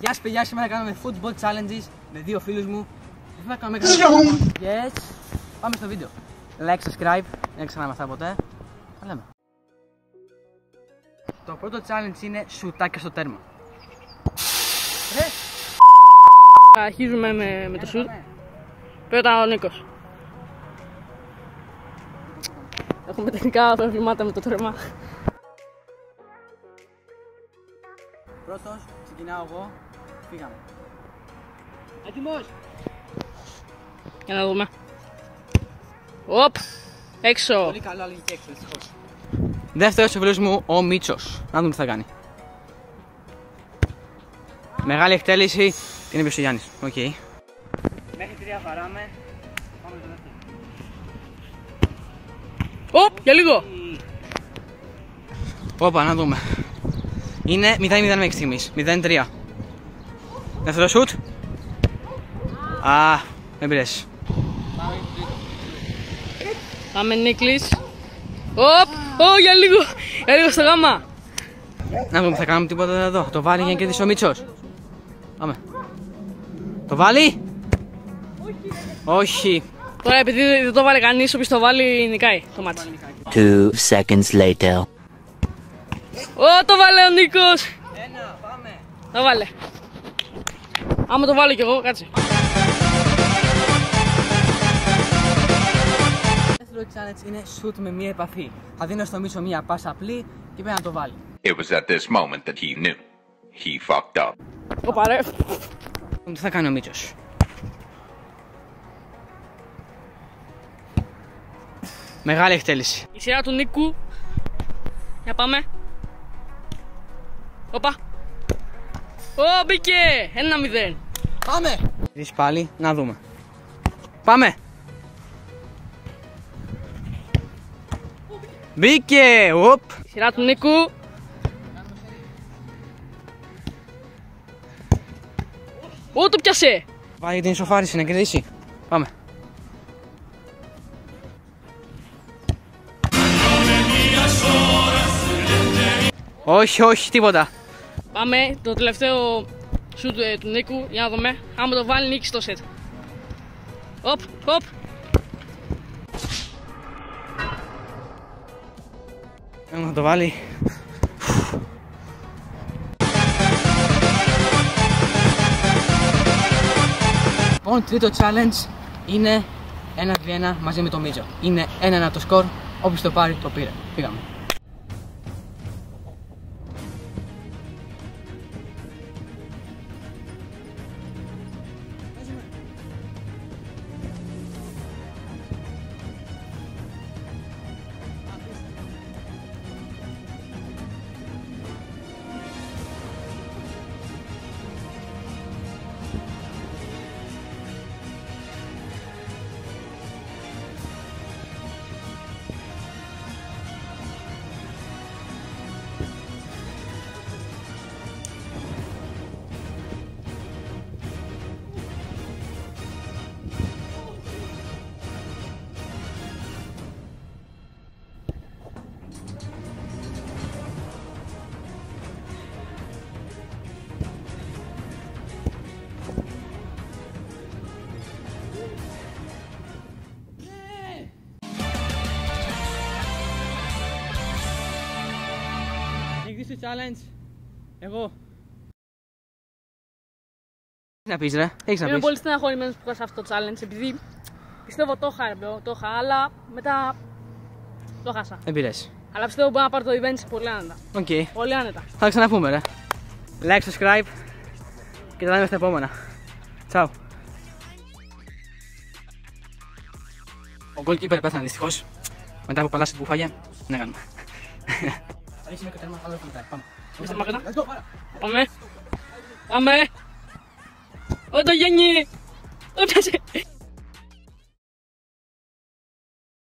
Γεια σας παιδιά, σήμερα κάνουμε football challenges με δύο φίλους μου. Δεν θα κάνουμε yes. Πάμε στο βίντεο. Like, subscribe, δεν ξεχνάμε αυτά ποτέ. Τα λέμε. Το πρώτο challenge είναι σουτάκια στο τέρμα. Αρχίζουμε με το σουτ. Πρώτα ο Νίκος. Έχουμε τεχνικά προβλήματα με το τέρμα. Πρώτος, ξεκινάω εγώ. Φύγαμε. Έτοιμος! Για να δούμε. Οπ! Έξω! Πολύ καλό, αλλά και έξω, δυστυχώς. Δεύτερος ο φίλος μου, ο Μίτσος. Να δούμε τι θα κάνει. Μεγάλη εκτέλεση, την έπιασε ο Γιάννης. Οκ. Okay. Μέχρι 3 βαράμε. Πάμε στο δεύτερο. Οπ! Για λίγο! Όπα, να δούμε. Είναι 0-0 μέχρι στιγμής. 0-3. Δεύτερο σουτ. Α, δεν πειράζει. Πάμε Νίκλης. Οπ! Για λίγο! Για λίγο στο γάμα! Να δούμε, θα κάνουμε τίποτα εδώ. Το βάλει για να κερδίσει ο Μίτσος. Πάμε. Το βάλει! Όχι. Τώρα επειδή δεν το βάλει κανείς, όποιος το βάλει νικάει το μάτι. 2 seconds later. Το βάλε ο Νίκος! Ένα, πάμε. Το βάλε. Άμα το βάλω κι εγώ, κάτσε. Το δεύτερο challenge είναι shoot με μία επαφή. Θα δίνω στο Μίτσο μία πάσα απλή και πρέπει να το βάλει. It was at this moment that he knew. He fucked up. Οπα ρε. Τι θα κάνει ο Μίτσος. Μεγάλη εκτέλεση. Η σειρά του Νίκου. Για πάμε. Οπα. Μπήκε! 1-0. Πάμε! Δεις πάλι, να δούμε. Πάμε! Μπήκε! Οπ! Η σειρά του Νίκου. Το πιάσε! Πάει την ισοφάριση να κερδίσει. Πάμε. Όχι, όχι, τίποτα. Πάμε το τελευταίο σουτ του Νίκου για να δούμε. Άμα το βάλει νίκη στο σετ. Οπ. Να το βάλει. Λοιπόν, τρίτο challenge είναι 1-2-1 μαζί με το Μίτσο. Είναι 1-1 το σκορ, όποιος το πάρει το πήρε. Πήγαμε. Έχεις το challenge. Εγώ. Τι να πεις ρε, έχεις να Είμαι πεις. πολύ στεναχωρημένος που είχα σε αυτό το challenge επειδή πιστεύω το είχα ρε bro, το είχα, αλλά μετά το χάσα. Δεν πειράζει. Αλλά πιστεύω μπορώ να πάρω το event πολύ άνετα. Οκ. Πολύ άνετα. Θα ξαναπούμε ρε. Like, subscribe και τα λέμε στα επόμενα. Τσάου. Ο goalkeeper πέθανε δυστυχώς. Μετά από πολλά σετ που φάγε. Ναι, κάνουμε. Θα ρίξουμε και τέρμα, άλλο φιλτάρι. Πάμε. Πάμε. Πάμε. Το Γιάννη. Το πιάσε.